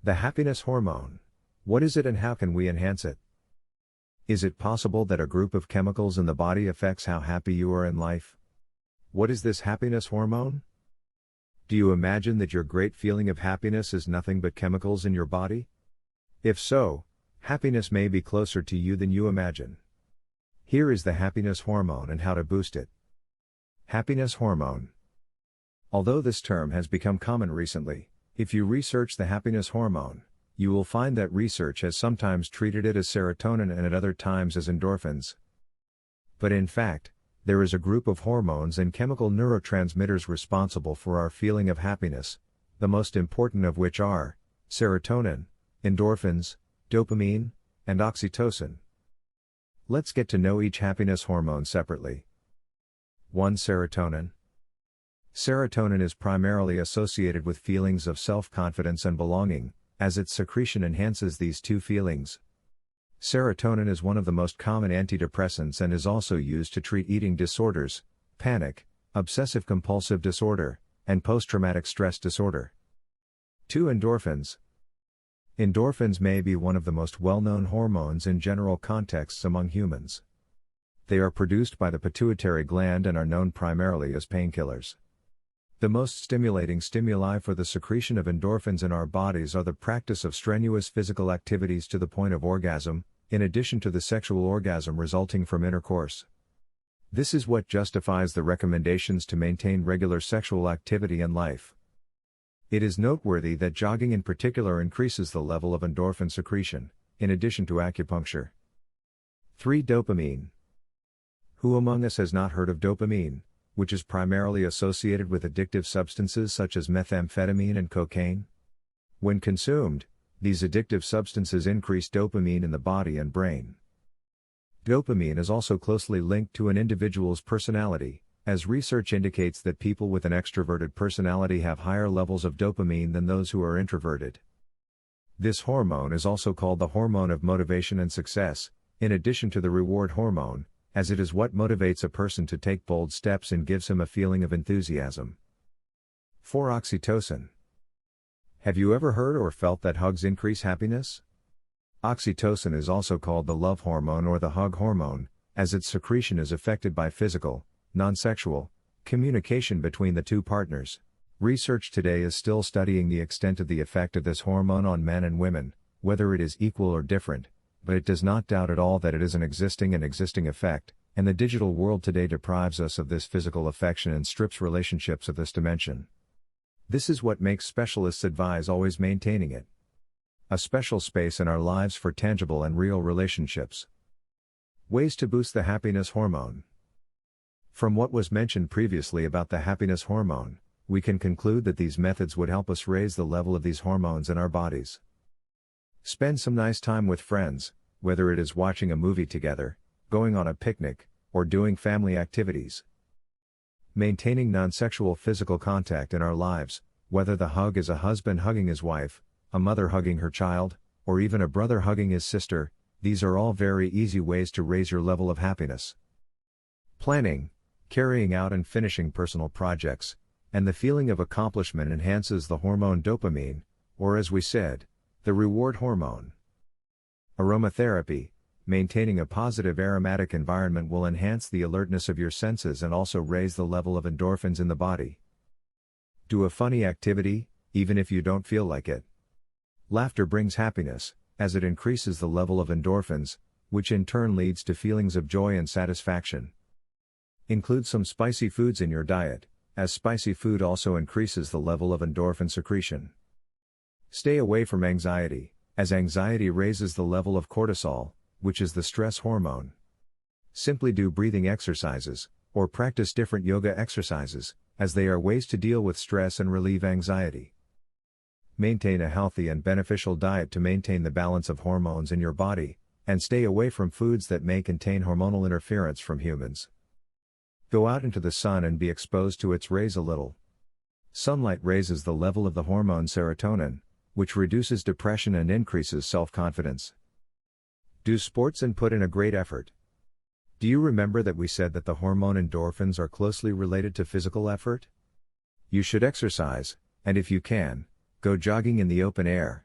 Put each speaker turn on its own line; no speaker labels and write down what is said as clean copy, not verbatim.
The happiness hormone. What is it and how can we enhance it? Is it possible that a group of chemicals in the body affects how happy you are in life? What is this happiness hormone? Do you imagine that your great feeling of happiness is nothing but chemicals in your body? If so, happiness may be closer to you than you imagine. Here is the happiness hormone and how to boost it. Happiness hormone. Although this term has become common recently, if you research the happiness hormone, you will find that research has sometimes treated it as serotonin and at other times as endorphins. But in fact, there is a group of hormones and chemical neurotransmitters responsible for our feeling of happiness, the most important of which are serotonin, endorphins, dopamine, and oxytocin. Let's get to know each happiness hormone separately. 1. Serotonin. Serotonin is primarily associated with feelings of self-confidence and belonging, as its secretion enhances these two feelings. Serotonin is one of the most common antidepressants and is also used to treat eating disorders, panic, obsessive-compulsive disorder, and post-traumatic stress disorder. 2. Endorphins. Endorphins may be one of the most well-known hormones in general contexts among humans. They are produced by the pituitary gland and are known primarily as painkillers. The most stimulating stimuli for the secretion of endorphins in our bodies are the practice of strenuous physical activities to the point of orgasm, in addition to the sexual orgasm resulting from intercourse. This is what justifies the recommendations to maintain regular sexual activity in life. It is noteworthy that jogging in particular increases the level of endorphin secretion, in addition to acupuncture. 3. Dopamine. Who among us has not heard of dopamine, which is primarily associated with addictive substances such as methamphetamine and cocaine? When consumed, these addictive substances increase dopamine in the body and brain. Dopamine is also closely linked to an individual's personality, as research indicates that people with an extroverted personality have higher levels of dopamine than those who are introverted. This hormone is also called the hormone of motivation and success, in addition to the reward hormone, as it is what motivates a person to take bold steps and gives him a feeling of enthusiasm. 4. Oxytocin. Have you ever heard or felt that hugs increase happiness? Oxytocin is also called the love hormone or the hug hormone, as its secretion is affected by physical, non-sexual, communication between the two partners. Research today is still studying the extent of the effect of this hormone on men and women, whether it is equal or different, but it does not doubt at all that it is an existing effect, and the digital world today deprives us of this physical affection and strips relationships of this dimension. This is what makes specialists advise always maintaining it. A special space in our lives for tangible and real relationships. Ways to boost the happiness hormone. From what was mentioned previously about the happiness hormone, we can conclude that these methods would help us raise the level of these hormones in our bodies. Spend some nice time with friends, whether it is watching a movie together, going on a picnic, or doing family activities. Maintaining non-sexual physical contact in our lives, whether the hug is a husband hugging his wife, a mother hugging her child, or even a brother hugging his sister, these are all very easy ways to raise your level of happiness. Planning, carrying out and finishing personal projects, and the feeling of accomplishment enhances the hormone dopamine, or as we said, the reward hormone. Aromatherapy, maintaining a positive aromatic environment will enhance the alertness of your senses and also raise the level of endorphins in the body. Do a funny activity, even if you don't feel like it. Laughter brings happiness, as it increases the level of endorphins, which in turn leads to feelings of joy and satisfaction. Include some spicy foods in your diet, as spicy food also increases the level of endorphin secretion. Stay away from anxiety, as anxiety raises the level of cortisol, which is the stress hormone. Simply do breathing exercises, or practice different yoga exercises, as they are ways to deal with stress and relieve anxiety. Maintain a healthy and beneficial diet to maintain the balance of hormones in your body, and stay away from foods that may contain hormonal interference from humans. Go out into the sun and be exposed to its rays a little. Sunlight raises the level of the hormone serotonin, which reduces depression and increases self-confidence. Do sports and put in a great effort. Do you remember that we said that the hormone endorphins are closely related to physical effort? You should exercise, and if you can, go jogging in the open air,